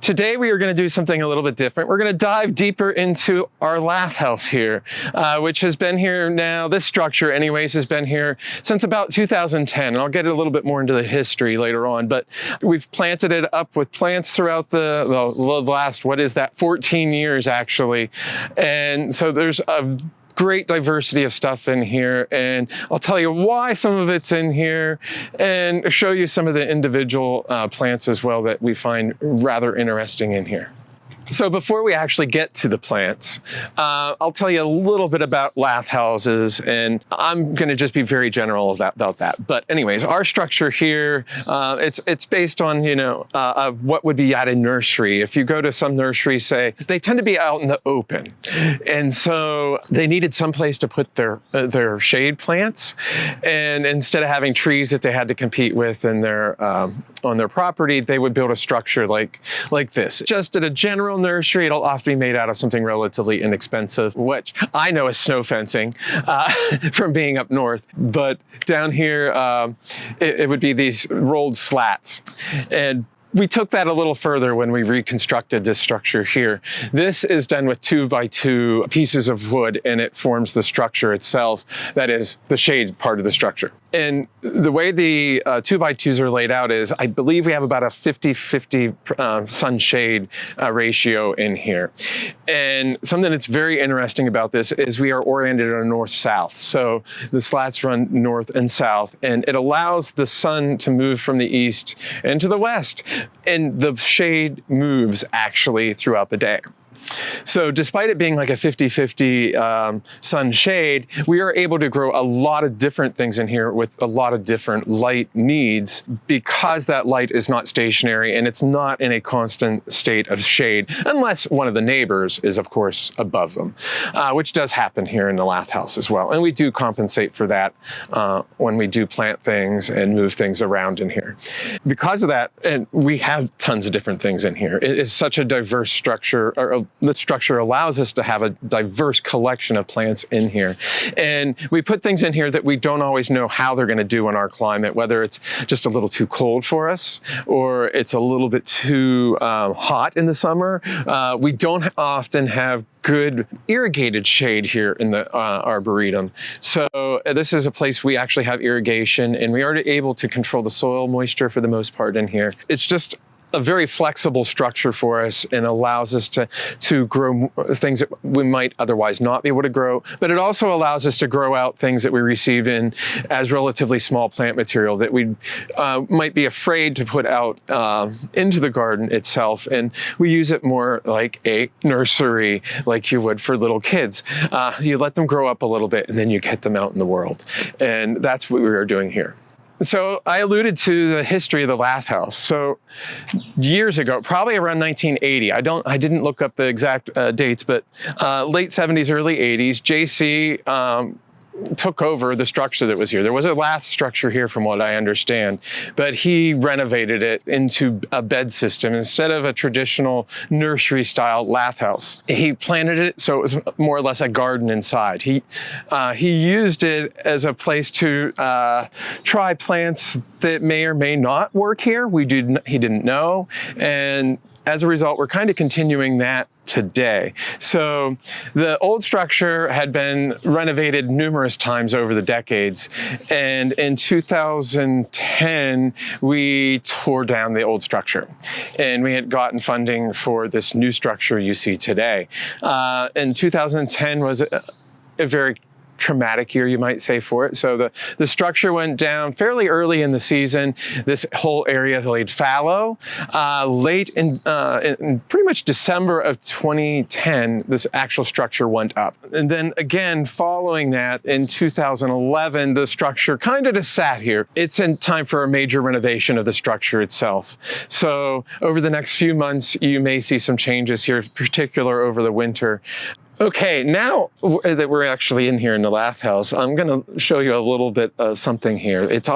Today we are going to do something a little bit different. We're going to dive deeper into our Lath House here, which has been here now, this structure anyways, has been here since about 2010. And I'll get a little bit more into the history later on, but we've planted it up with plants throughout the last, 14 years actually. And so there's a great diversity of stuff in here, and I'll tell you why some of it's in here and show you some of the individual plants as well that we find rather interesting in here. So before we actually get to the plants, I'll tell you a little bit about lath houses, and I'm going to just be very general about that. But anyways, our structure here, it's based on, what would be at a nursery. If you go to some nurseries, say, they tend to be out in the open. And so they needed some place to put their shade plants. And instead of having trees that they had to compete with in their on their property, they would build a structure like this. Just at a general nursery, it'll often be made out of something relatively inexpensive, which I know is snow fencing from being up north. But down here, it would be these rolled slats. And we took that a little further when we reconstructed this structure here. This is done with 2x2 pieces of wood, and it forms the structure itself. That is the shade part of the structure. And the way the 2x2s are laid out is, I believe we have about a 50-50 sun-shade ratio in here. And something that's very interesting about this is we are oriented on north-south. So the slats run north and south, and it allows the sun to move from the east into the west. And the shade moves actually throughout the day. So despite it being like a 50-50 sun shade, we are able to grow a lot of different things in here with a lot of different light needs, because that light is not stationary and it's not in a constant state of shade, unless one of the neighbors is of course above them, which does happen here in the Lath House as well. And we do compensate for that when we do plant things and move things around in here. Because of that, and we have tons of different things in here. It is such a diverse structure, or the structure allows us to have a diverse collection of plants in here. And we put things in here that we don't always know how they're going to do in our climate, whether it's just a little too cold for us or it's a little bit too hot in the summer. We don't often have good irrigated shade here in the Arboretum. So this is a place we actually have irrigation, and we are able to control the soil moisture for the most part in here. It's just a very flexible structure for us and allows us to grow things that we might otherwise not be able to grow, but it also allows us to grow out things that we receive in as relatively small plant material that we might be afraid to put out into the garden itself. And we use it more like a nursery, like you would for little kids. You let them grow up a little bit and then you get them out in the world. And that's what we are doing here. So I alluded to the history of the Lath House. So years ago, probably around 1980, I didn't look up the exact dates, but late 70s, early 80s, JC took over the structure that was here. There was a lath structure here from what I understand, but he renovated it into a bed system instead of a traditional nursery style lath house. He planted it so it was more or less a garden inside. He used it as a place to try plants that may or may not work here. He didn't know, and as a result, we're kind of continuing that today. So the old structure had been renovated numerous times over the decades, and in 2010 we tore down the old structure, and we had gotten funding for this new structure you see today. And 2010 was a very traumatic year, you might say, for it. So the structure went down fairly early in the season. This whole area laid fallow. Late in pretty much December of 2010, this actual structure went up. And then again, following that, in 2011, the structure kind of just sat here. It's in time for a major renovation of the structure itself. So over the next few months, you may see some changes here, in particular over the winter. Okay, now that we're actually in here in the Lath House, I'm going to show you a little bit of something here. It's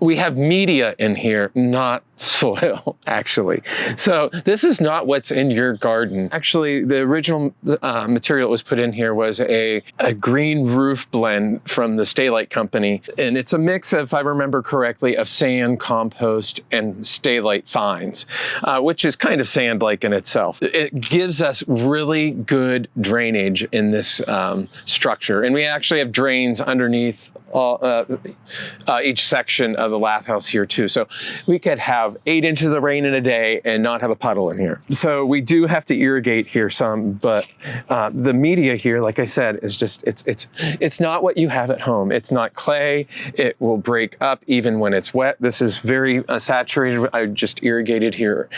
we have media in here, not soil, actually. So this is not what's in your garden. Actually, the original material that was put in here was a green roof blend from the Staylight Company. And it's a mix, if I remember correctly, of sand, compost, and Staylight fines, which is kind of sand-like in itself. It gives us really good drainage in this structure. And we actually have drains underneath each section of the Lath House here too. So we could have 8 inches of rain in a day and not have a puddle in here. So we do have to irrigate here some, but the media here, like I said, is just, it's not what you have at home. It's not clay. It will break up even when it's wet. This is very saturated. I just irrigated here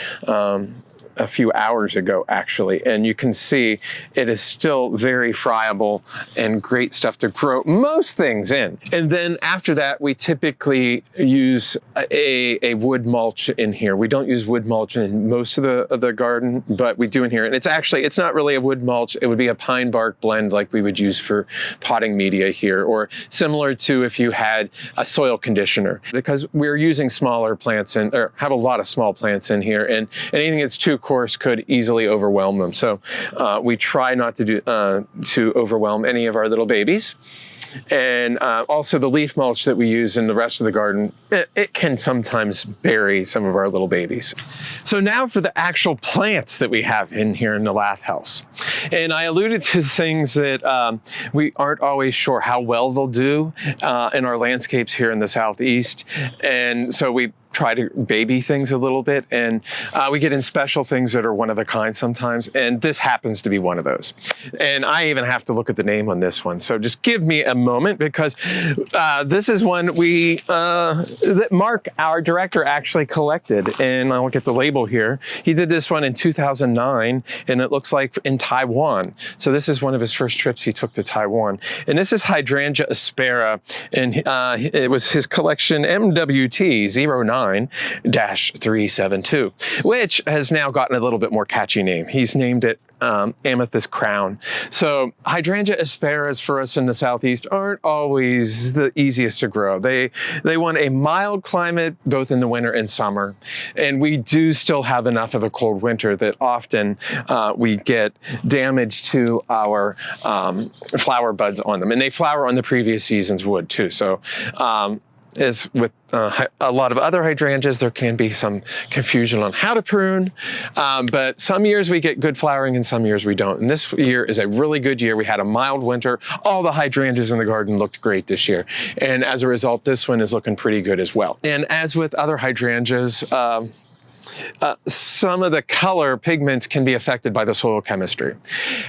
a few hours ago, actually, and you can see it is still very friable and great stuff to grow most things in. And then after that, we typically use a wood mulch in here. We don't use wood mulch in most of the garden, but we do in here. And it's not really a wood mulch. It would be a pine bark blend like we would use for potting media here, or similar to if you had a soil conditioner, because we're using smaller plants or have a lot of small plants in here, and anything that's too course could easily overwhelm them. So we try not to overwhelm any of our little babies. And also the leaf mulch that we use in the rest of the garden, it can sometimes bury some of our little babies. So now for the actual plants that we have in here in the Lath House. And I alluded to things that we aren't always sure how well they'll do in our landscapes here in the Southeast. And so we try to baby things a little bit, and we get in special things that are one of a kind sometimes, and this happens to be one of those. And I even have to look at the name on this one, so just give me a moment, because this is one that Mark, our director, actually collected, and I'll get the label here. He did this one in 2009, and it looks like in Taiwan. So this is one of his first trips he took to Taiwan, and this is Hydrangea Aspara, and it was his collection MWT 09-372, which has now gotten a little bit more catchy name. He's named it Amethyst Crown. So Hydrangea Asparas for us in the Southeast aren't always the easiest to grow. They want a mild climate both in the winter and summer, and we do still have enough of a cold winter that often we get damage to our flower buds on them, and they flower on the previous season's wood too. So as with a lot of other hydrangeas, there can be some confusion on how to prune, but some years we get good flowering and some years we don't. And this year is a really good year. We had a mild winter. All the hydrangeas in the garden looked great this year. And as a result, this one is looking pretty good as well. And as with other hydrangeas, some of the color pigments can be affected by the soil chemistry.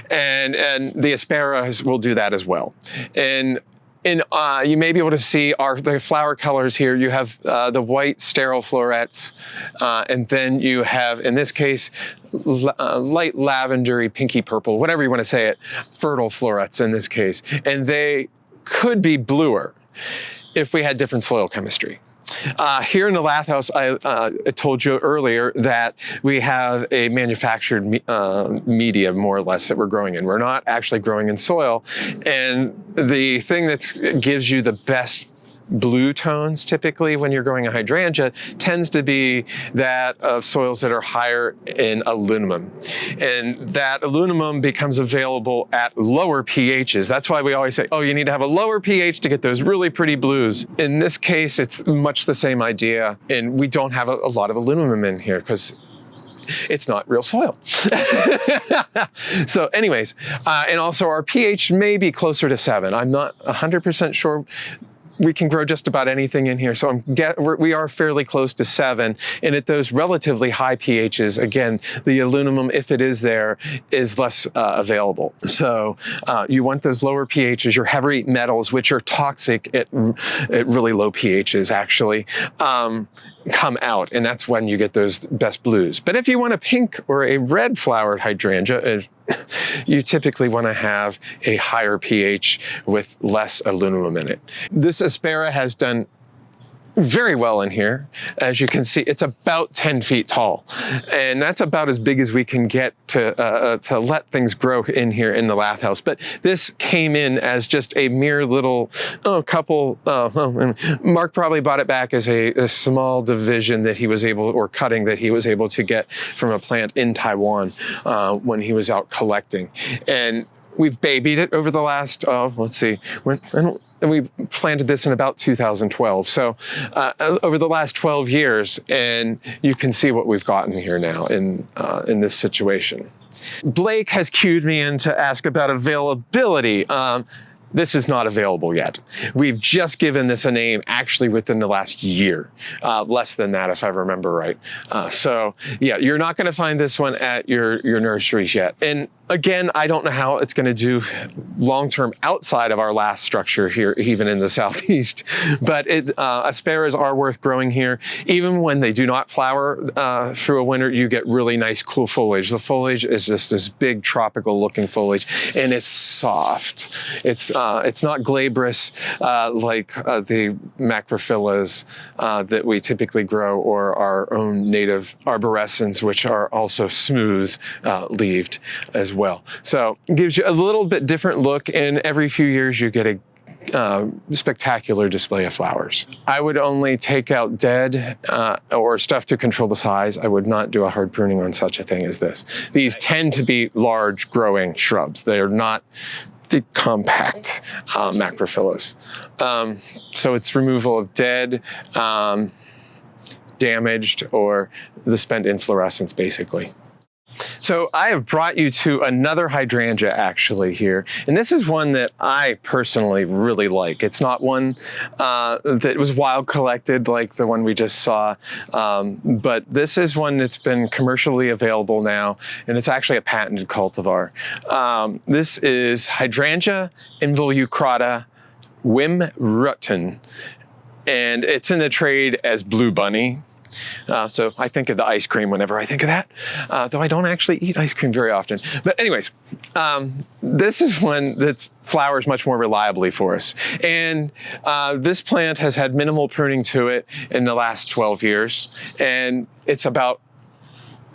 And the Asparas will do that as well. And you may be able to see the flower colors here. You have the white sterile florets, and then you have, in this case, light lavendery, pinky purple, whatever you want to say it, fertile florets in this case. And they could be bluer if we had different soil chemistry. Here in the Lath House, I told you earlier that we have a manufactured media, more or less, that we're growing in. We're not actually growing in soil. And the thing that gives you the best blue tones typically when you're growing a hydrangea tends to be that of soils that are higher in aluminum. And that aluminum becomes available at lower pHs. That's why we always say, oh, you need to have a lower pH to get those really pretty blues. In this case, it's much the same idea, and we don't have a lot of aluminum in here because it's not real soil. So anyways, and also our pH may be closer to 7. I'm not 100% sure. We can grow just about anything in here. So we are fairly close to 7. And at those relatively high pHs, again, the aluminum, if it is there, is less available. So you want those lower pHs, your heavy metals, which are toxic at really low pHs, actually, come out, and that's when you get those best blues. But if you want a pink or a red flowered hydrangea, you typically want to have a higher pH with less aluminum in it. This Aspara has done very well in here. As you can see, it's about 10 feet tall. And that's about as big as we can get to let things grow in here in the Lath House. But this came in as just a mere little Mark probably bought it back as a small division that he was able, or cutting that he was able to get from a plant in Taiwan when he was out collecting. And we've babied it over the last, let's see, and we planted this in about 2012. So over the last 12 years, and you can see what we've gotten here now in this situation. Blake has cued me in to ask about availability. This is not available yet. We've just given this a name actually within the last year, less than that if I remember right. So yeah, you're not gonna find this one at your nurseries yet. And again, I don't know how it's gonna do long-term outside of our Lath structure here, even in the Southeast, but Asparas are worth growing here. Even when they do not flower through a winter, you get really nice cool foliage. The foliage is just this big tropical looking foliage, and it's soft. It's not glabrous like the macrophyllus that we typically grow, or our own native arborescens, which are also smooth leaved as well. So it gives you a little bit different look, and every few years you get a spectacular display of flowers. I would only take out dead or stuff to control the size. I would not do a hard pruning on such a thing as this. These tend to be large growing shrubs. They are not the compact macrophyllus. So it's removal of dead, damaged, or the spent inflorescence, basically. So I have brought you to another hydrangea actually here, and this is one that I personally really like. It's not one that was wild collected like the one we just saw, but this is one that's been commercially available now, and it's actually a patented cultivar. This is Hydrangea Inil Wim Rutten, and it's in the trade as Blue Bunny. So I think of the ice cream whenever I think of that, though I don't actually eat ice cream very often. But anyways, this is one that flowers much more reliably for us. And this plant has had minimal pruning to it in the last 12 years. And it's about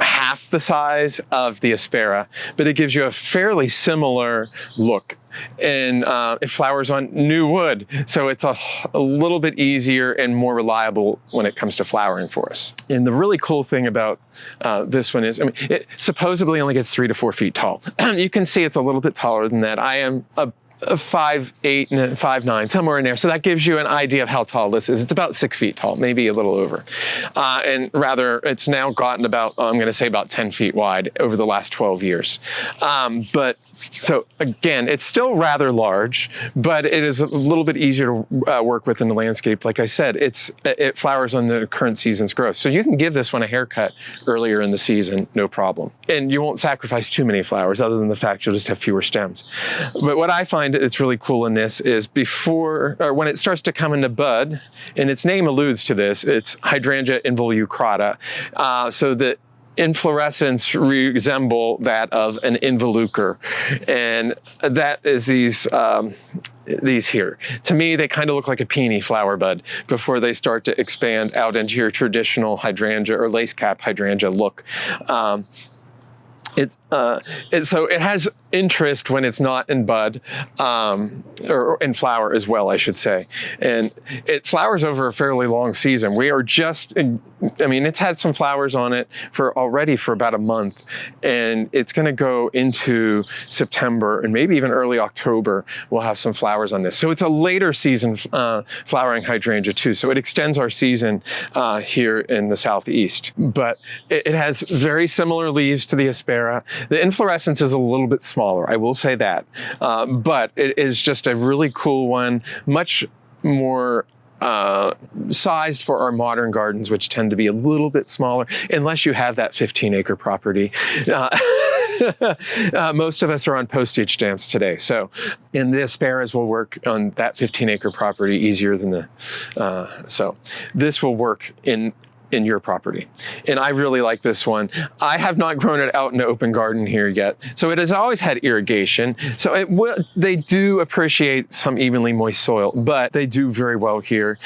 half the size of the Aspara, but it gives you a fairly similar look. And it flowers on new wood, so it's a little bit easier and more reliable when it comes to flowering for us. And the really cool thing about this one is, I mean, it supposedly only gets 3 to 4 feet tall. You can see it's a little bit taller than that. I am a 5'8" and 5'9", somewhere in there. So that gives you an idea of how tall this is. It's about 6 feet tall, maybe a little over. And rather, it's now gotten about, I'm going to say about 10 feet wide over the last 12 years. So again, it's still rather large, but it is a little bit easier to work with in the landscape. Like I said, it flowers on the current season's growth. So you can give this one a haircut earlier in the season, no problem. And you won't sacrifice too many flowers other than the fact you'll just have fewer stems. But what I find that's really cool in this is when it starts to come into bud, and its name alludes to this, it's Hydrangea Inil. So that inflorescence resemble that of an involucre, and that is these here. To me, they kind of look like a peony flower bud before they start to expand out into your traditional hydrangea or lace cap hydrangea look. So it has interest when it's not in bud, or in flower as well, I should say. And it flowers over a fairly long season. We are it's had some flowers on it already for about a month, and it's gonna go into September and maybe even early October, we'll have some flowers on this. So it's a later season flowering hydrangea too. So it extends our season here in the Southeast. But it has very similar leaves to the Aspara. The inflorescence is a little bit smaller, I will say that, but it is just a really cool one, much more sized for our modern gardens, which tend to be a little bit smaller, unless you have that 15-acre property. Most of us are on postage stamps today, so the Asparas will work on that 15-acre property easier than so this will work in your property. And I really like this one. I have not grown it out in the open garden here yet. So it has always had irrigation. So they do appreciate some evenly moist soil, but they do very well here.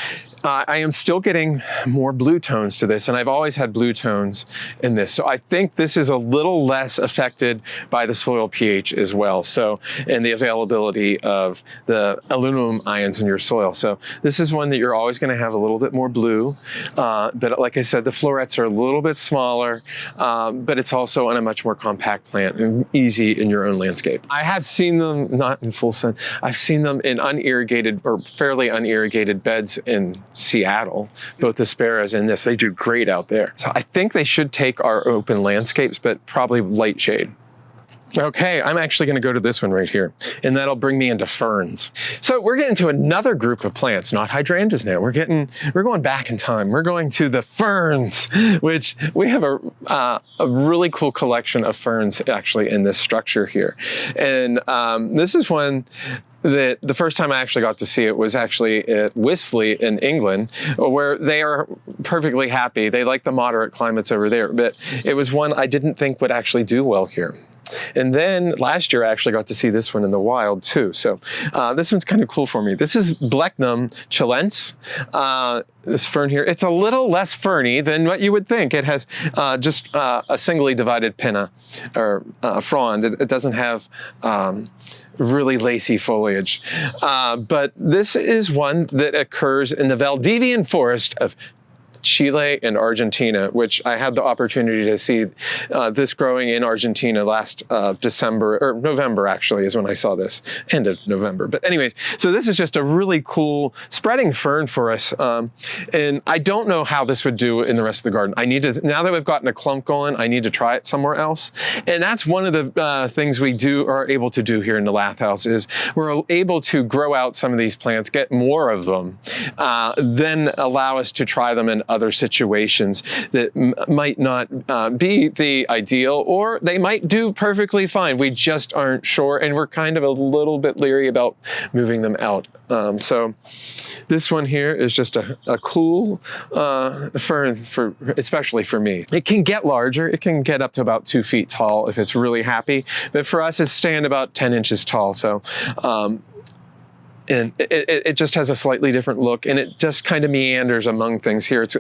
I am still getting more blue tones to this, and I've always had blue tones in this. So I think this is a little less affected by the soil pH as well. So, and the availability of the aluminum ions in your soil. So this is one that you're always going to have a little bit more blue. But like I said, the florets are a little bit smaller, but it's also on a much more compact plant and easy in your own landscape. I have seen them not in full sun. I've seen them in unirrigated or fairly unirrigated beds in Seattle, both Asparas and this. They do great out there. So I think they should take our open landscapes, but probably light shade. Okay, I'm actually going to go to this one right here, and that'll bring me into ferns. So we're getting to another group of plants, not hydrangeas now. We're going back in time. We're going to the ferns, which we have a really cool collection of ferns actually in this structure here. And this is one that the first time I actually got to see it was actually at Wisley in England, where they are perfectly happy. They like the moderate climates over there, but it was one I didn't think would actually do well here. And then last year I actually got to see this one in the wild too. So this one's kind of cool for me. This is Blechnum chilense. This fern here, it's a little less ferny than what you would think. It has just a singly divided pinna or frond. It doesn't have really lacy foliage. But this is one that occurs in the Valdivian forest of Chile and Argentina, which I had the opportunity to see this growing in Argentina last December, or November actually is when I saw this, end of November. But anyways, so this is just a really cool spreading fern for us. And I don't know how this would do in the rest of the garden. I need to, now that we've gotten a clump going, I need to try it somewhere else. And that's one of the things we are able to do here in the Lath House is we're able to grow out some of these plants, get more of them, then allow us to try them in other situations that might not be the ideal, or they might do perfectly fine. We just aren't sure, and we're kind of a little bit leery about moving them out. So this one here is just a cool fern, especially for me. It can get larger. It can get up to about 2 feet tall if it's really happy, but for us it's staying about 10 inches tall. So and it just has a slightly different look, and it just kind of meanders among things here. It's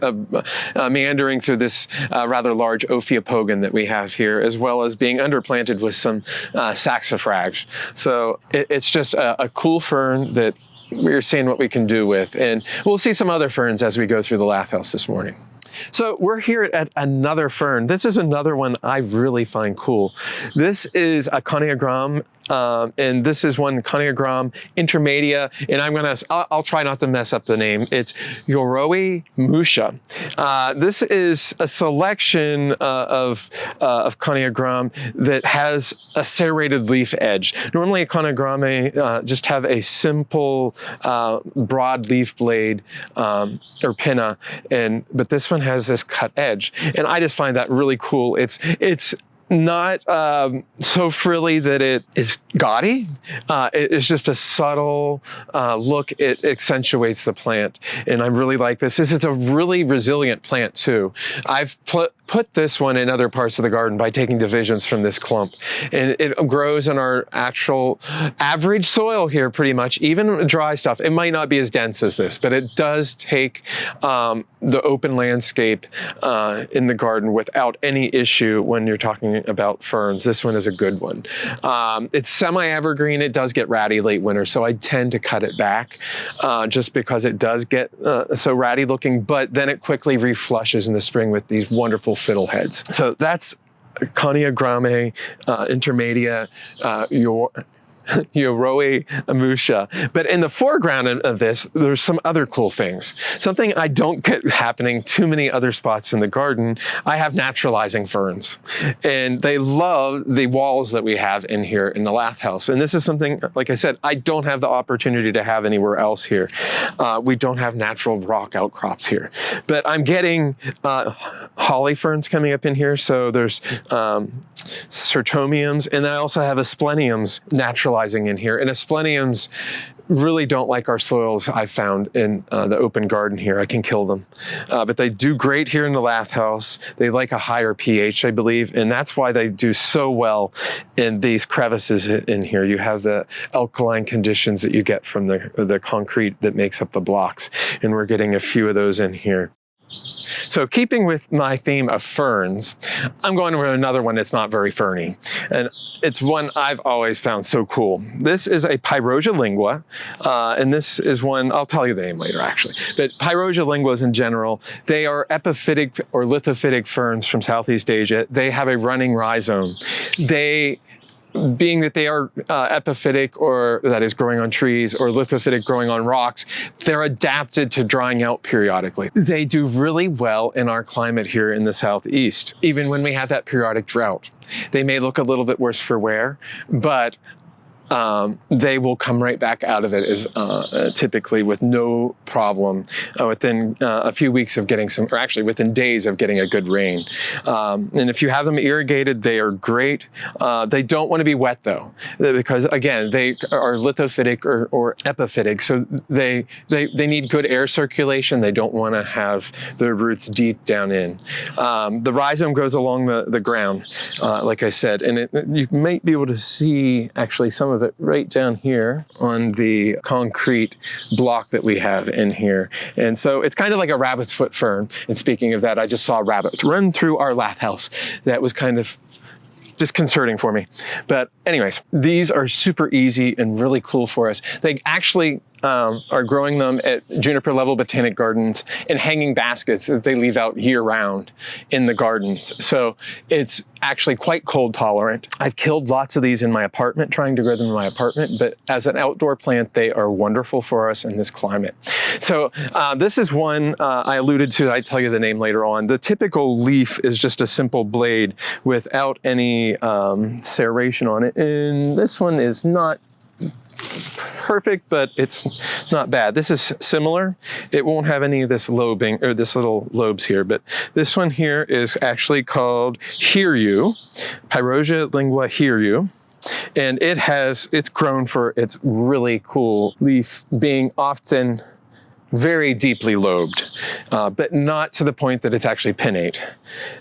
meandering through this rather large Ophiopogon that we have here, as well as being underplanted with some saxifrage. So it's just a cool fern that we're seeing what we can do with, and we'll see some other ferns as we go through the Lath House this morning. So we're here at another fern. This is another one I really find cool. This is a Coniogram, and this is one Coniogram Intermedia, and I'll try not to mess up the name. It's Yoroi Musha. This is a selection of Coniogram that has a serrated leaf edge. Normally a Coniogram just have a simple broad leaf blade or pinna, but this one has this cut edge, and I just find that really cool. It's not so frilly that it is gaudy. It's just a subtle look. It accentuates the plant, and I really like this. This is a really resilient plant too. I've put this one in other parts of the garden by taking divisions from this clump, and it grows in our actual average soil here pretty much, even dry stuff. It might not be as dense as this, but it does take the open landscape in the garden without any issue when you're talking about ferns. This one is a good one. It's semi-evergreen. It does get ratty late winter, so I tend to cut it back just because it does get so ratty looking, but then it quickly reflushes in the spring with these wonderful fiddleheads. So that's Coniogram Intermedia, Yoroi Musha. But in the foreground of this, there's some other cool things. Something I don't get happening too many other spots in the garden. I have naturalizing ferns, and they love the walls that we have in here in the Lath House. And this is something, like I said, I don't have the opportunity to have anywhere else here. We don't have natural rock outcrops here, but I'm getting holly ferns coming up in here. So there's sertomiums, and I also have aspleniums naturalizing in here. And aspleniums really don't like our soils I've found in the open garden here. I can kill them. But they do great here in the Lath House. They like a higher pH, I believe, and that's why they do so well in these crevices in here. You have the alkaline conditions that you get from the concrete that makes up the blocks, and we're getting a few of those in here. So keeping with my theme of ferns, I'm going to another one that's not very ferny, and it's one I've always found so cool. This is a Pyroa Lingua, and this is one, I'll tell you the name later actually, but Pyroa Linguas in general, they are epiphytic or lithophytic ferns from Southeast Asia. They have a running rhizome. Being that they are epiphytic, or that is growing on trees, or lithophytic growing on rocks, they're adapted to drying out periodically. They do really well in our climate here in the Southeast, even when we have that periodic drought. They may look a little bit worse for wear, but they will come right back out of it as typically with no problem within a few weeks of getting some, or actually within days of getting a good rain. And if you have them irrigated, they are great. They don't want to be wet though, because again, they are lithophytic or epiphytic, so they need good air circulation. They don't want to have their roots deep down in. The rhizome goes along the ground, like I said, and you might be able to see actually some of it right down here on the concrete block that we have in here. And so it's kind of like a rabbit's foot fern. And speaking of that, I just saw rabbits run through our Lath House. That was kind of disconcerting for me. But anyways, these are super easy and really cool for us. They actually are growing them at juniper level botanic gardens in hanging baskets that they leave out year round in the gardens. So it's actually quite cold tolerant. I've killed lots of these in my apartment, trying to grow them in my apartment, but as an outdoor plant, they are wonderful for us in this climate. So this is one I alluded to. I tell you the name later on. The typical leaf is just a simple blade without any serration on it. And this one is not perfect, but it's not bad. This is similar. It won't have any of this lobing, or this little lobes here, but this one here is actually called Hear You, Pyroa Lingua Hear You. And it's grown for its really cool leaf being often very deeply lobed, but not to the point that it's actually pinnate.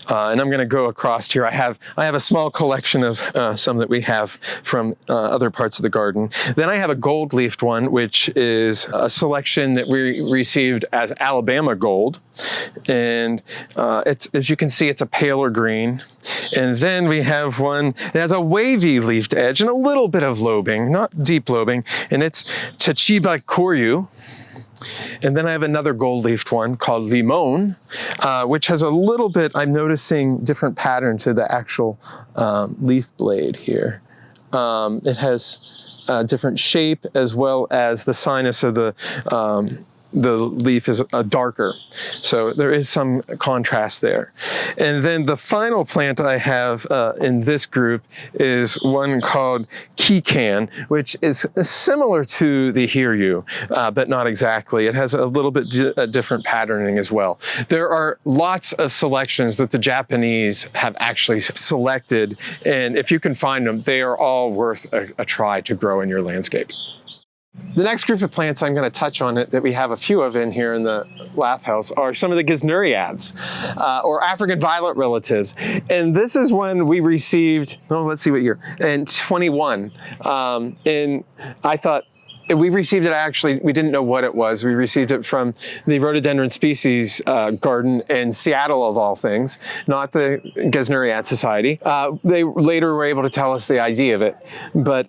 And I'm going to go across here. I have a small collection of some that we have from other parts of the garden. Then I have a gold-leafed one, which is a selection that we received as Alabama Gold. And it's, as you can see, it's a paler green. And then we have one that has a wavy leafed edge and a little bit of lobing, not deep lobing, and it's Chichiba Koryu. And then I have another gold-leafed one called Limon, which has a little bit, I'm noticing different pattern to the actual leaf blade here. It has a different shape, as well as the sinus of the leaf is darker. So there is some contrast there. And then the final plant I have in this group is one called Kikan, which is similar to the Hear You, but not exactly. It has a little bit different patterning as well. There are lots of selections that the Japanese have actually selected, and if you can find them, they are all worth a try to grow in your landscape. The next group of plants I'm going to touch on that we have a few of in here in the Lath House are some of the Gesneriads, or African violet relatives. And this is one we received, let's see what year, in 21. And I thought, we received it actually, we didn't know what it was. We received it from the Rhododendron Species Garden in Seattle, of all things, not the Gesneriad Society. They later were able to tell us the idea of it, but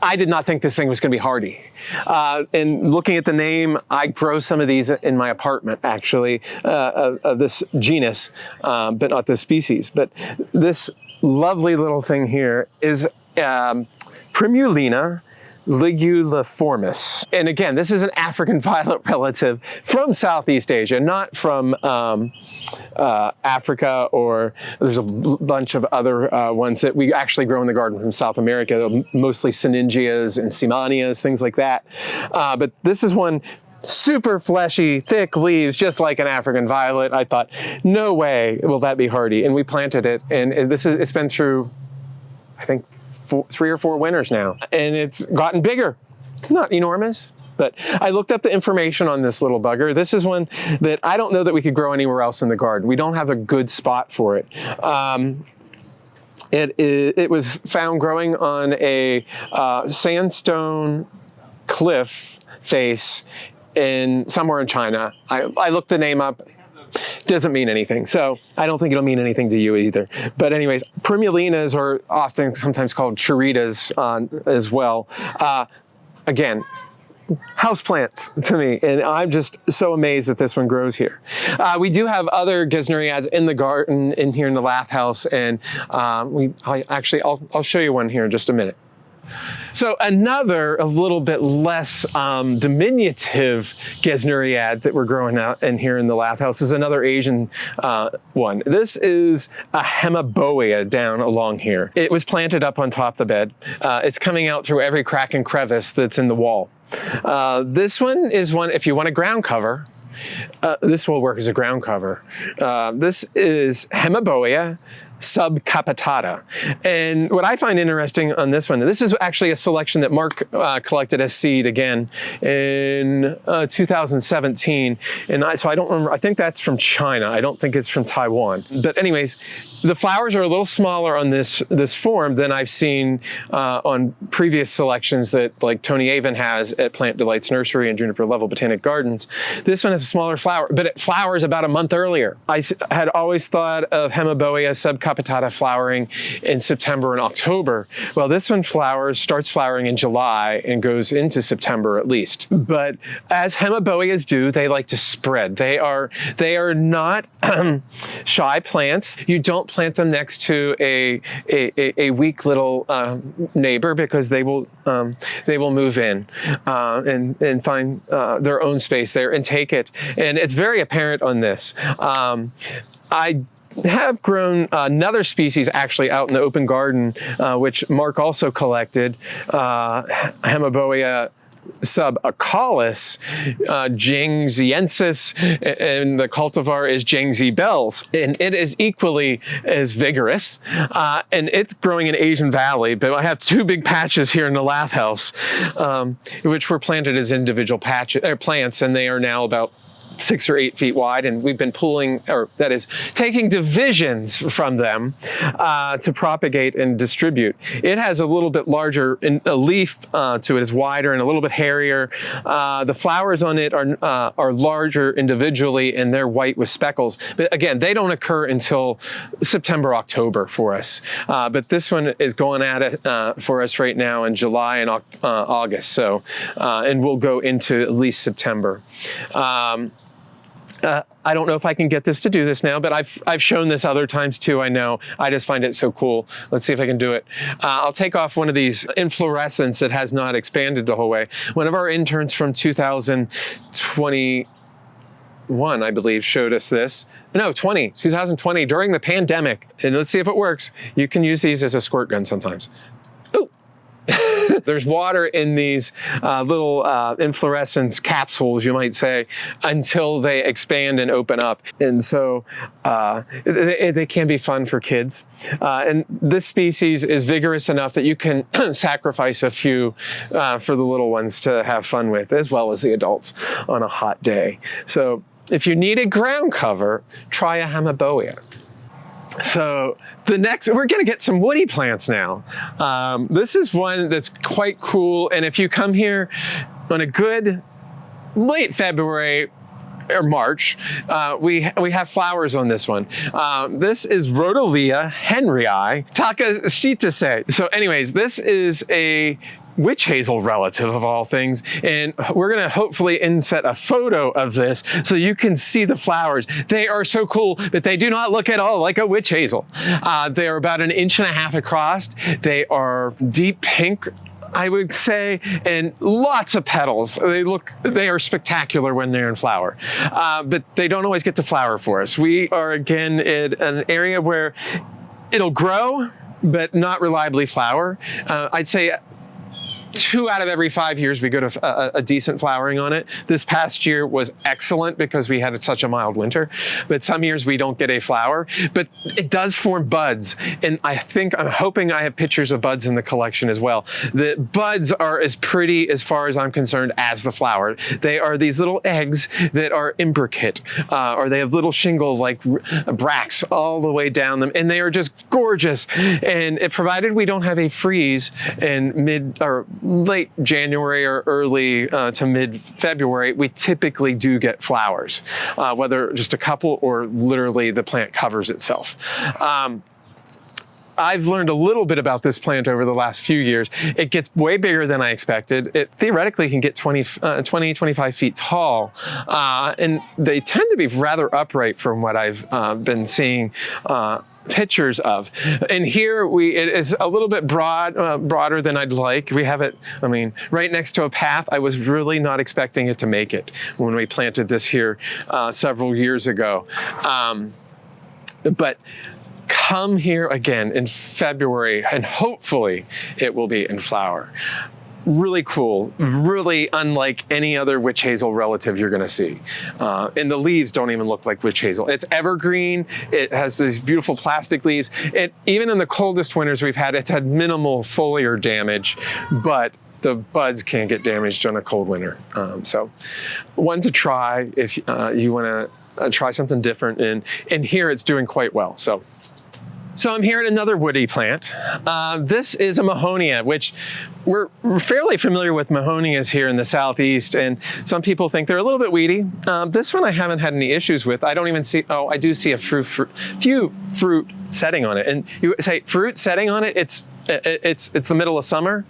I did not think this thing was going to be hardy. And looking at the name, I grow some of these in my apartment, actually, of this genus, but not this species. But this lovely little thing here is Primulina liguliformis. And again, this is an African violet relative from Southeast Asia, not from Africa, or there's a bunch of other ones that we actually grow in the garden from South America, mostly Syningias and Simanias, things like that. But this is one super fleshy, thick leaves, just like an African violet. I thought, no way will that be hardy. And we planted it, and it's been through, I think, 3 or 4 winters now, and it's gotten bigger. not enormous. But I looked up the information on this little bugger. This is one that I don't know that we could grow anywhere else in the garden. We don't have a good spot for it. It was found growing on a sandstone cliff face somewhere in China. I looked the name up. Doesn't mean anything. So I don't think it'll mean anything to you either. But anyways, primulinas are often sometimes called chiritas as well. Again, houseplants to me, and I'm just so amazed that this one grows here. We do have other gesneriads in the garden in here in the Lath House, and I'll show you one here in just a minute. So another, a little bit less diminutive gesneriad that we're growing out in here in the Lath House is another Asian one. This is a hemiboea down along here. It was planted up on top of the bed. It's coming out through every crack and crevice that's in the wall. This one is one, if you want a ground cover, this will work as a ground cover. This is Hydrangea Subcapitata. And what I find interesting on this one, this is actually a selection that Mark collected as seed again in 2017. And so I don't remember, I think that's from China. I don't think it's from Taiwan. But anyways, the flowers are a little smaller on this form than I've seen on previous selections that like Tony Avon has at Plant Delights Nursery and Juniper Level Botanic Gardens. This one has a smaller flower, but it flowers about a month earlier. I had always thought of Hydrangea Subcapitata flowering in September and October. Well, this one starts flowering in July and goes into September at least. But as Hydrangea do, they like to spread. They are not shy plants. You don't plant them next to a weak little neighbor because they will move in and find their own space there and take it. And it's very apparent on this. I have grown another species actually out in the open garden, which Mark also collected, Hydrangea subacalis, Jangziensis, and the cultivar is Jangzi Bells. And it is equally as vigorous, and it's growing in Asian Valley, but I have two big patches here in the Lath House, which were planted as individual plants, and they are now about 6 or 8 feet wide, and we've been pulling, or that is, taking divisions from them to propagate and distribute. It has a little bit larger a leaf to it is wider and a little bit hairier. The flowers on it are larger individually, and they're white with speckles. But again, they don't occur until September, October for us. But this one is going at it for us right now in July and August. So, and we'll go into at least September. I don't know if I can get this to do this now, but I've shown this other times too, I know. I just find it so cool. Let's see if I can do it. I'll take off one of these inflorescence that has not expanded the whole way. One of our interns from 2021, I believe, showed us this. No, 2020, during the pandemic. And let's see if it works. You can use these as a squirt gun sometimes. There's water in these little inflorescence capsules, you might say, until they expand and open up. And so they can be fun for kids. And this species is vigorous enough that you can sacrifice a few for the little ones to have fun with, as well as the adults on a hot day. So if you need a ground cover, try a Hydrangea. So the next, we're going to get some woody plants now. This is one that's quite cool. And if you come here on a good late February or March, we have flowers on this one. This is Rhododendron Henryitaka. So anyways, this is a witch hazel relative of all things, and we're going to hopefully inset a photo of this so you can see the flowers. They are so cool, but they do not look at all like a witch hazel. They are about 1.5 inches across. They are deep pink, I would say, and lots of petals. They are spectacular when they're in flower, but they don't always get to flower for us. We are again in an area where it'll grow, but not reliably flower. I'd say 2 out of every 5 years we get a decent flowering on it. This past year was excellent because we had such a mild winter, but some years we don't get a flower, but it does form buds. And I'm hoping I have pictures of buds in the collection as well. The buds are as pretty, as far as I'm concerned, as the flower. They are these little eggs that are imbricate, or they have little shingle like bracts all the way down them, and they are just gorgeous. And provided we don't have a freeze in mid or late January or early to mid-February, we typically do get flowers, whether just a couple or literally the plant covers itself. I've learned a little bit about this plant over the last few years. It gets way bigger than I expected. It theoretically can get 25 feet tall, and they tend to be rather upright from what I've been seeing pictures of. And here it is a little bit broader than I'd like. We have it, right next to a path. I was really not expecting it to make it when we planted this here several years ago. But come here again in February and hopefully it will be in flower. Really cool, really unlike any other witch hazel relative you're gonna see. And the leaves don't even look like witch hazel. It's evergreen, it has these beautiful plastic leaves. Even in the coldest winters we've had, it's had minimal foliar damage, but the buds can get damaged on a cold winter. So one to try if you wanna try something different, and here it's doing quite well. So I'm here at another woody plant. This is a Mahonia, which we're fairly familiar with Mahonias here in the Southeast, and some people think they're a little bit weedy. This one I haven't had any issues with. I don't even see, I do see a few fruit setting on it. And you say fruit setting on it, it's the middle of summer.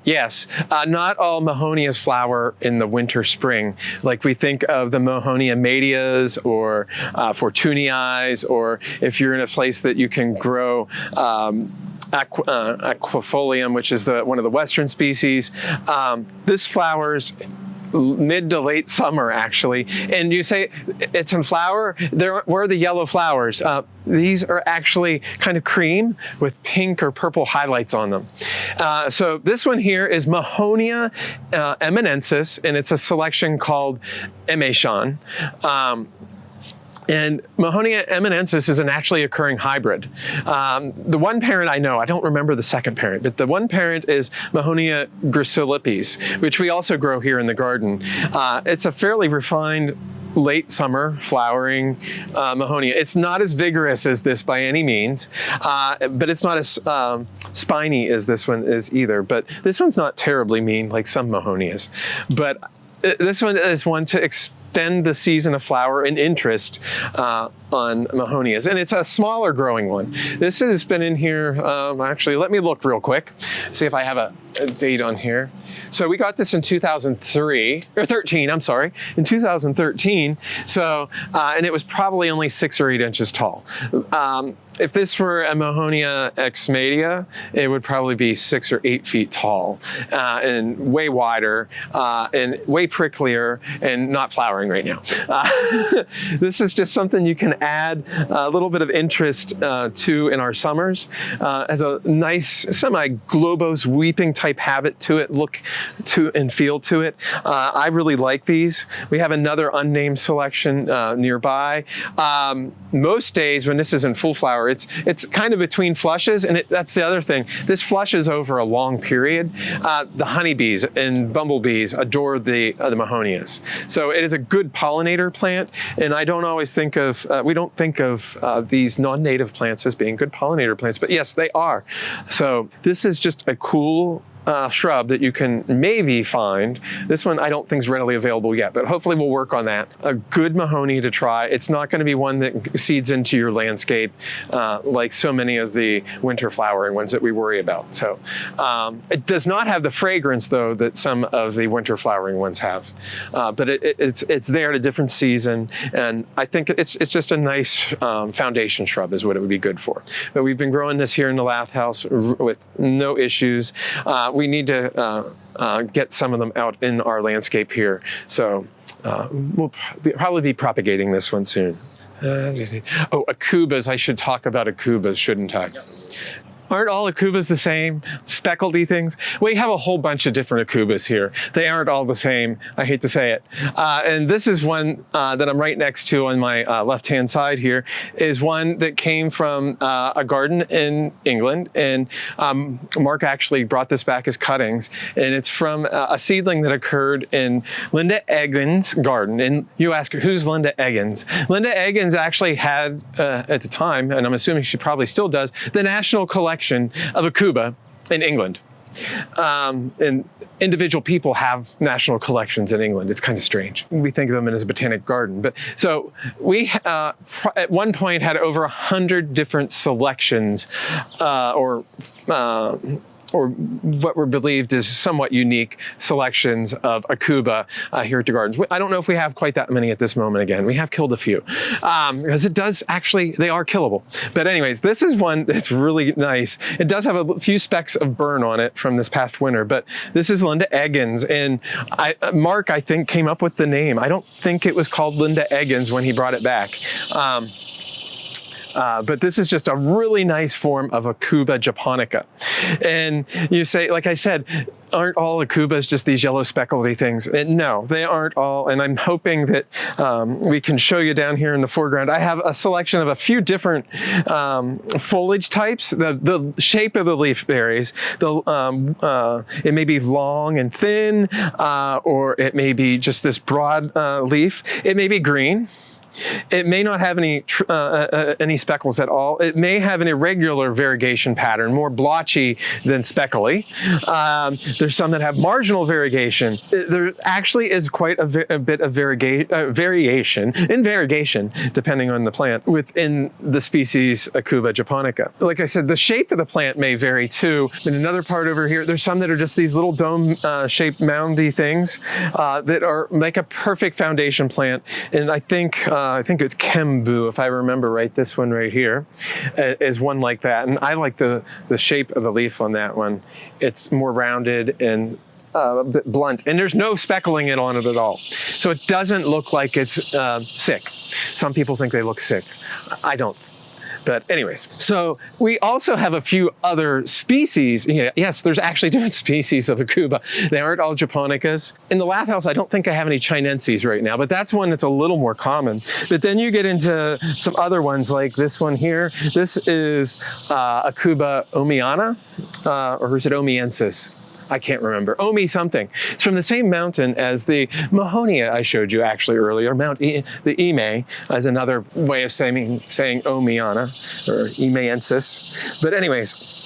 Yes, not all Mahonias flower in the winter, spring, like we think of the Mahonia medias or Fortunii, or if you're in a place that you can grow aquifolium, which is one of the western species. This flowers mid to late summer, actually. And you say it's in flower, where are the yellow flowers? These are actually kind of cream with pink or purple highlights on them. So this one here is Mahonia eminences, and it's a selection called Emeshan. And Mahonia eminensis is a naturally occurring hybrid. The one parent I know, I don't remember the second parent, but the one parent is Mahonia gracilipes, which we also grow here in the garden. It's a fairly refined late summer flowering Mahonia. It's not as vigorous as this by any means, but it's not as spiny as this one is either. But this one's not terribly mean like some Mahonias. But this one is one to extend the season of flower and interest on Mahonias. And it's a smaller growing one. This has been in here, actually, let me look real quick, see if I have a date on here. So we got this in 2013, I'm sorry, in 2013. So, and it was probably only 6 or 8 inches tall. If this were a Mahonia ex media, it would probably be 6 or 8 feet tall, and way wider, and way pricklier, and not flowering right now. This is just something you can add a little bit of interest to in our summers. As a nice semi-globose weeping type habit to it, look to and feel to it. I really like these. We have another unnamed selection nearby. Most days when this is in full flower, it's kind of between flushes, and that's the other thing. This flushes over a long period. The honeybees and bumblebees adore the Mahonias. So it is a good pollinator plant, and I don't always think of, we don't think of these non-native plants as being good pollinator plants, but yes, they are. So this is just a cool shrub that you can maybe find. This one I don't think is readily available yet, but hopefully we'll work on that. A good Mahonia to try. It's not going to be one that seeds into your landscape like so many of the winter flowering ones that we worry about. So it does not have the fragrance though that some of the winter flowering ones have, but it's there at a different season, and I think it's just a nice foundation shrub is what it would be good for. But we've been growing this here in the Lath House with no issues. We need to get some of them out in our landscape here. So we'll probably be propagating this one soon. Oh, acubas. I should talk about acubas, shouldn't I? Yep. aren't all Aubas the same? Speckledy things? We have a whole bunch of different Aubas here. They aren't all the same. I hate to say it. And this is one that I'm right next to on my left-hand side here, is one that came from a garden in England. And Mark actually brought this back as cuttings. And it's from a seedling that occurred in Linda Eggins' garden. And you ask, who's Linda Eggins? Linda Eggins actually had, at the time, and I'm assuming she probably still does, the national collection of Auba in England. And individual people have national collections in England. It's kind of strange. We think of them as a botanic garden. But so we, at one point, had over 100 different selections or what were believed is somewhat unique selections of Auba here at the gardens. I don't know if we have quite that many at this moment again. We have killed a few because it does actually, they are killable. But anyways, this is one that's really nice. It does have a few specks of burn on it from this past winter, but this is Linda Eggins. And Mark, I think, came up with the name. I don't think it was called Linda Eggins when he brought it back. But this is just a really nice form of Auba Japonica. And you say, like I said, aren't all Aubas just these yellow speckledy things? No, they aren't all. And I'm hoping that we can show you down here in the foreground. I have a selection of a few different foliage types. The shape of the leaf varies. It may be long and thin, or it may be just this broad leaf. It may be green. It may not have any speckles at all. It may have an irregular variegation pattern, more blotchy than speckly. There's some that have marginal variegation. There actually is quite a bit of variation in variegation, depending on the plant, within the species Auba Japonica. Like I said, the shape of the plant may vary too. In another part over here, there's some that are just these little dome-shaped moundy things that are like a perfect foundation plant. And I think it's Kembu, if I remember right. This one right here is one like that. And I like the shape of the leaf on that one. It's more rounded and a bit blunt. And there's no speckling on it at all. So it doesn't look like it's sick. Some people think they look sick. I don't. But anyways, so we also have a few other species. Yes, there's actually different species of Auba. They aren't all Japonicas. In the Lath House, I don't think I have any Chinenses right now, but that's one that's a little more common. But then you get into some other ones like this one here. This is Auba omiana, or is it omiensis? I can't remember. Omi something. It's from the same mountain as the Mahonia I showed you actually earlier. The Ime as another way of saying Omiana or Eminences. But anyways,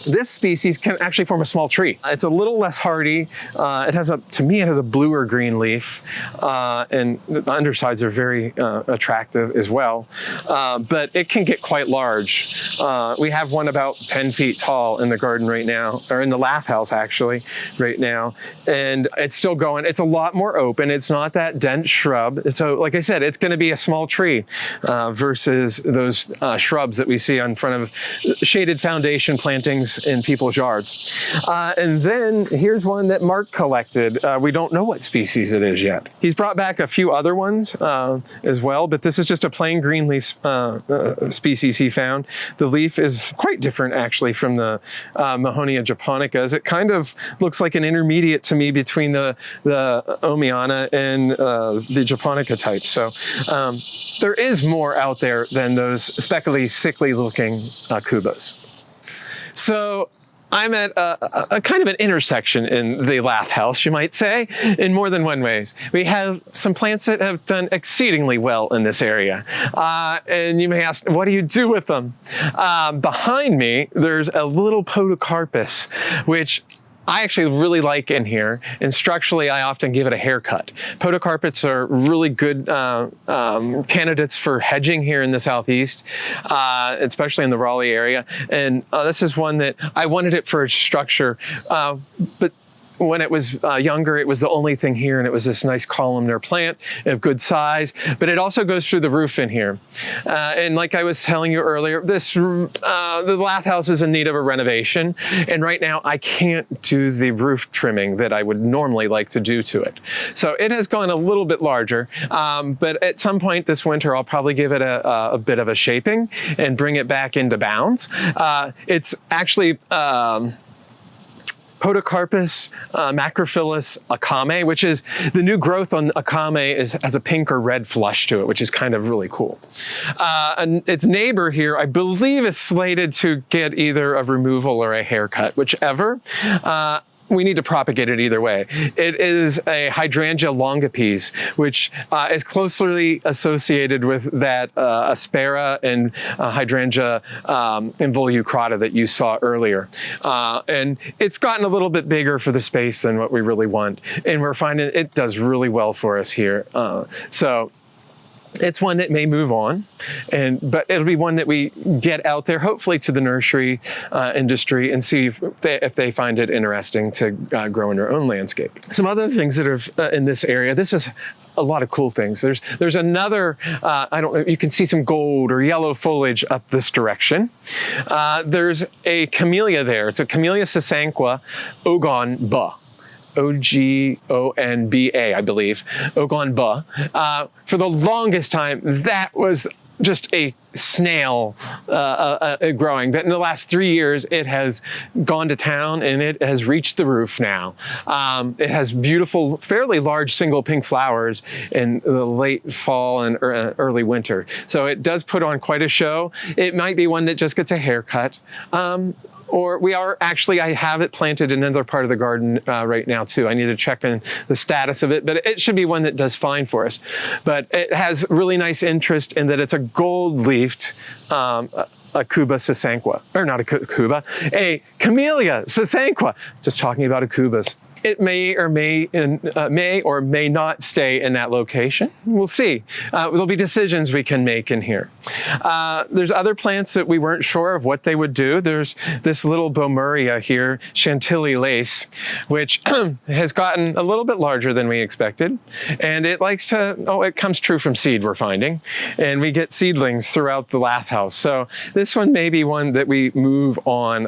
this species can actually form a small tree. It's a little less hardy. To me, it has a blue or green leaf, and the undersides are very attractive as well. But it can get quite large. We have one about 10 feet tall in the garden right now, or in the Lath House actually, right now. And it's still going. It's a lot more open. It's not that dense shrub. So like I said, it's going to be a small tree versus those shrubs that we see in front of shaded foundation plantings in people's yards. And then here's one that Mark collected. We don't know what species it is yet. He's brought back a few other ones as well, but this is just a plain green leaf species he found. The leaf is quite different actually from the Mahonia japonica, as it kind of looks like an intermediate to me between the Omiana and the japonica type. So there is more out there than those speckly, sickly looking Aubas. So I'm at a kind of an intersection in the Lath House, you might say, in more than one ways. We have some plants that have done exceedingly well in this area. And you may ask, what do you do with them? Behind me, there's a little Podocarpus, which I actually really like in here, and structurally I often give it a haircut. Podocarpets are really good candidates for hedging here in the southeast, especially in the Raleigh area. And this is one that I wanted it for its structure, but when it was younger, it was the only thing here, and it was this nice columnar plant of good size, but it also goes through the roof in here. And like I was telling you earlier, the Lath House is in need of a renovation, and right now I can't do the roof trimming that I would normally like to do to it. So it has gone a little bit larger, but at some point this winter I'll probably give it a bit of a shaping and bring it back into bounds. It's actually Podocarpus macrophyllus akame, which is the new growth on akame, has a pink or red flush to it, which is kind of really cool. And its neighbor here, I believe, is slated to get either a removal or a haircut, whichever. We need to propagate it either way. It is a Hydrangea longipes, which is closely associated with that Aspara and Hydrangea involucrata that you saw earlier. And it's gotten a little bit bigger for the space than what we really want. And we're finding it does really well for us here. So it's one that may move on, but it'll be one that we get out there, hopefully to the nursery industry, and see if they find it interesting to grow in their own landscape. Some other things that are in this area, this is a lot of cool things. There's another, I don't know, you can see some gold or yellow foliage up this direction. There's a camellia there. It's a Camellia sasanqua ogonba. O-G-O-N-B-A, I believe, Ogonba. For the longest time, that was just a snail growing. That in the last 3 years, it has gone to town and it has reached the roof now. It has beautiful, fairly large single pink flowers in the late fall and early winter. So it does put on quite a show. It might be one that just gets a haircut. Or I have it planted in another part of the garden right now too. I need to check in the status of it, but it should be one that does fine for us. But it has really nice interest in that it's a gold-leafed Auba sasanqua, or not a Auba, a Camellia sasanqua. Just talking about Aubas. It may or may not stay in that location. We'll see. There'll be decisions we can make in here. There's other plants that we weren't sure of what they would do. There's this little Bomuria here, Chantilly lace, which has gotten a little bit larger than we expected. And it likes to, it comes true from seed, we're finding. And we get seedlings throughout the Lath House. So this one may be one that we move on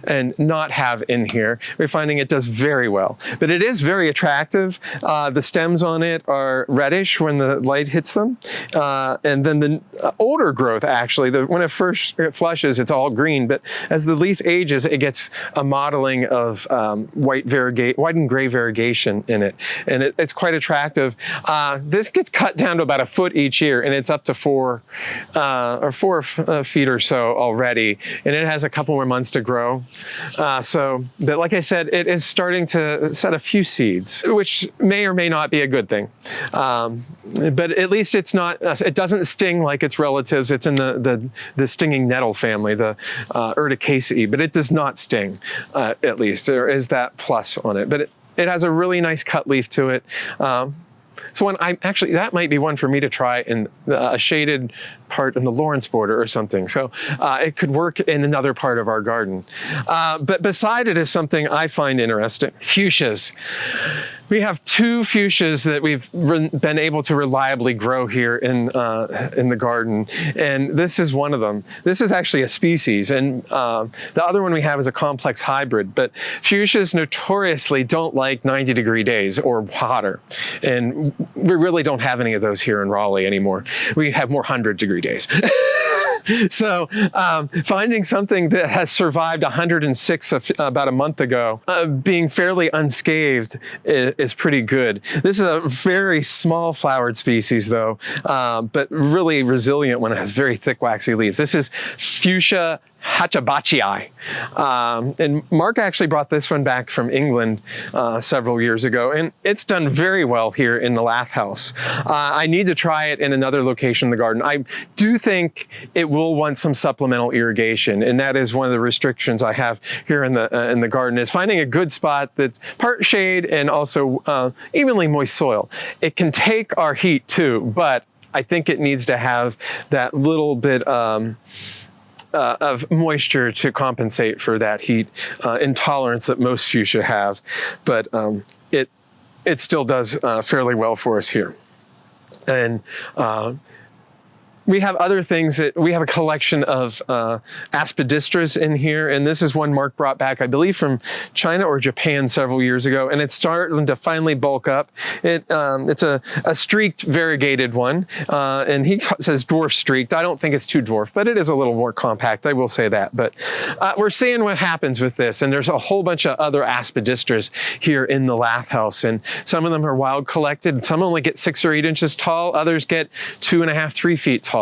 and not have in here. We're finding it does very well, but it is very attractive. The stems on it are reddish when the light hits them, and then the older growth, actually, when it first flushes, it's all green, but as the leaf ages, it gets a modeling of white and gray variegation in it, and it's quite attractive. This gets cut down to about a foot each year, and it's up to 4 feet or so already, and it has a couple more months to grow. But like I said, it is starting to set a few seeds, which may or may not be a good thing. But at least it's not, it doesn't sting like its relatives. It's in the stinging nettle family, the Urticaceae, but it does not sting, at least. There is that plus on it, but it has a really nice cut leaf to it. So that might be one for me to try in a shaded part in the Lawrence border or something. So it could work in another part of our garden. But beside it is something I find interesting: fuchsias. We have 2 fuchsias that we've been able to reliably grow here in the garden, and this is one of them. This is actually a species, and the other one we have is a complex hybrid, but fuchsias notoriously don't like 90-degree days or hotter, and we really don't have any of those here in Raleigh anymore. We have more 100-degree days. So finding something that has survived 106 about a month ago, being fairly unscathed, is pretty good. This is a very small flowered species though, but really resilient when it has very thick waxy leaves. This is Fuchsia Hachabachii. And Mark actually brought this one back from England several years ago, and it's done very well here in the Lath House. I need to try it in another location in the garden. I do think it will want some supplemental irrigation, and that is one of the restrictions I have here in the garden, is finding a good spot that's part shade and also evenly moist soil. It can take our heat too, but I think it needs to have that little bit of moisture to compensate for that heat intolerance that most fuchsia have, but it still does fairly well for us here. And we have other things that we have a collection of aspidistras in here, and this is one Mark brought back, I believe, from China or Japan several years ago, and it's starting to finally bulk up. It's a streaked variegated one, and he says dwarf streaked. I don't think it's too dwarf, but it is a little more compact, I will say that. But we're seeing what happens with this, and there's a whole bunch of other aspidistras here in the Lath House, and some of them are wild collected. Some only get 6 or 8 inches tall, others get 2.5, 3 feet tall.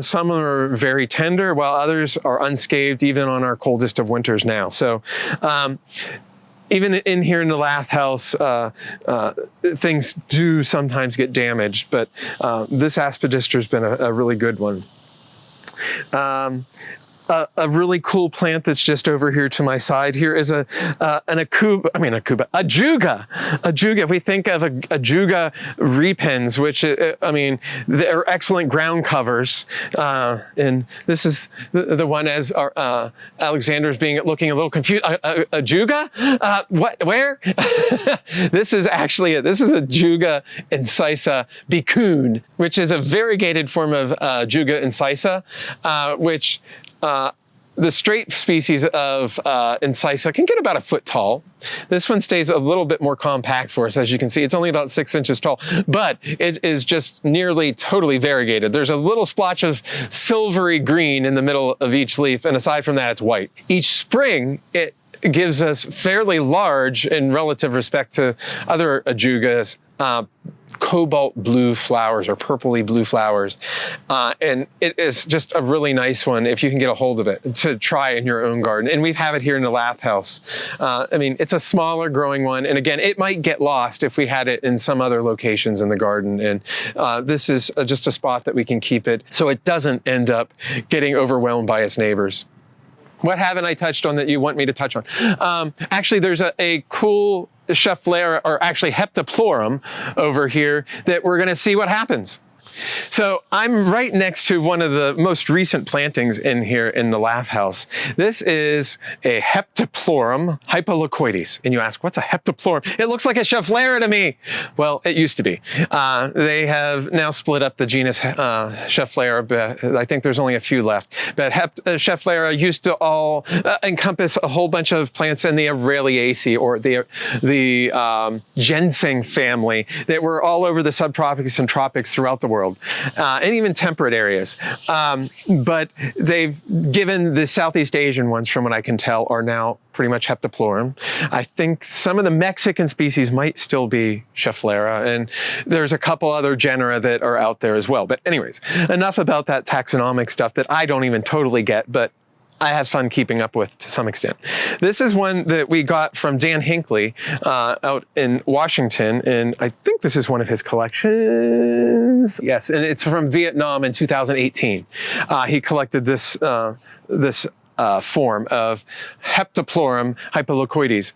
Some are very tender, while others are unscathed even on our coldest of winters now. So even in here in the Lath House, things do sometimes get damaged, but this aspidistra has been a really good one. A really cool plant that's just over here to my side here is a juga. If we think of a juga repens, which I mean, they're excellent ground covers, and this is the one as our Alexander's looking a little confused. A juga? What? Where? This is a juga incisa bicune, which is a variegated form of juga incisa, which the straight species of incisa can get about 1 foot tall. This one stays a little bit more compact for us. As you can see, it's only about 6 inches tall, but it is just nearly totally variegated. There's a little splotch of silvery green in the middle of each leaf, and aside from that, it's white. Each spring, it gives us fairly large, in relative respect to other ajugas, cobalt blue flowers or purpley blue flowers, and it is just a really nice one if you can get a hold of it to try in your own garden. And we have it here in the Lath House. I mean, it's a smaller growing one, and again, it might get lost if we had it in some other locations in the garden, and this is just a spot that we can keep it so it doesn't end up getting overwhelmed by its neighbors. What haven't I touched on that you want me to touch on? Actually, there's a cool Schefflera, or actually Heptaplorum over here that we're going to see what happens. So I'm right next to one of the most recent plantings in here in the Lath House. This is a Heptaplorum hypoleucoides. And you ask, what's a Heptaplorum? It looks like a Schefflera to me. Well, it used to be. They have now split up the genus Schefflera, but I think there's only a few left. But Schefflera used to all encompass a whole bunch of plants in the Araliaceae, or the ginseng family, that were all over the subtropics and tropics throughout the world. And even temperate areas. But they've given the Southeast Asian ones, from what I can tell, are now pretty much Heptaplorum. I think some of the Mexican species might still be Schefflera, and there's a couple other genera that are out there as well. But anyways, enough about that taxonomic stuff that I don't even totally get, but I have fun keeping up with to some extent. This is one that we got from Dan Hinckley out in Washington, and I think this is one of his collections. Yes, and it's from Vietnam in 2018. He collected this form of Heptaplorum hypoleucoides.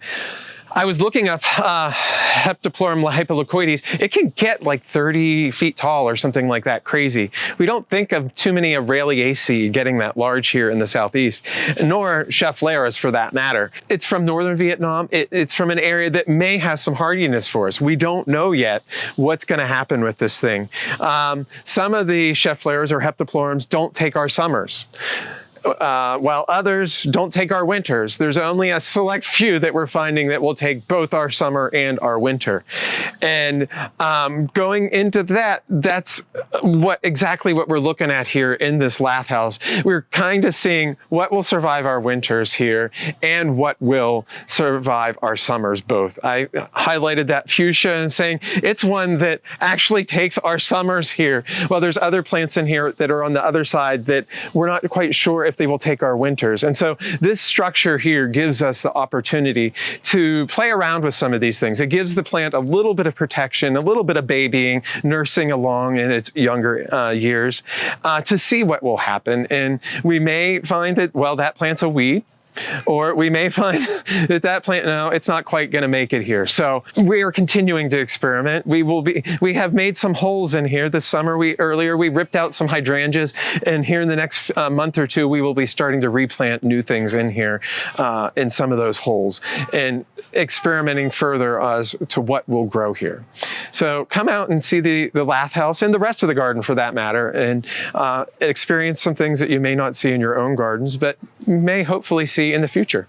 I was looking up Heptaplorum hypoleucoides. It can get like 30 feet tall or something like that, crazy. We don't think of too many Araliaceae getting that large here in the Southeast, nor Scheffleras for that matter. It's from northern Vietnam. It's from an area that may have some hardiness for us. We don't know yet what's going to happen with this thing. Some of the Scheffleras or Heptaplorums don't take our summers, while others don't take our winters. There's only a select few that we're finding that will take both our summer and our winter. And going into that, that's exactly what we're looking at here in this Lath House. We're kind of seeing what will survive our winters here and what will survive our summers both. I highlighted that fuchsia and saying it's one that actually takes our summers here. Well, there's other plants in here that are on the other side that we're not quite sure if they will take our winters. And so this structure here gives us the opportunity to play around with some of these things. It gives the plant a little bit of protection, a little bit of babying, nursing along in its younger years, to see what will happen. And we may find that, well, that plant's a weed. Or we may find that that plant, no, it's not quite going to make it here. So we are continuing to experiment. We have made some holes in here this summer. Earlier we ripped out some hydrangeas, and here in the next month or two, we will be starting to replant new things in here in some of those holes and experimenting further as to what will grow here. So come out and see the Lath House and the rest of the garden for that matter, and experience some things that you may not see in your own gardens, but may hopefully see in the future.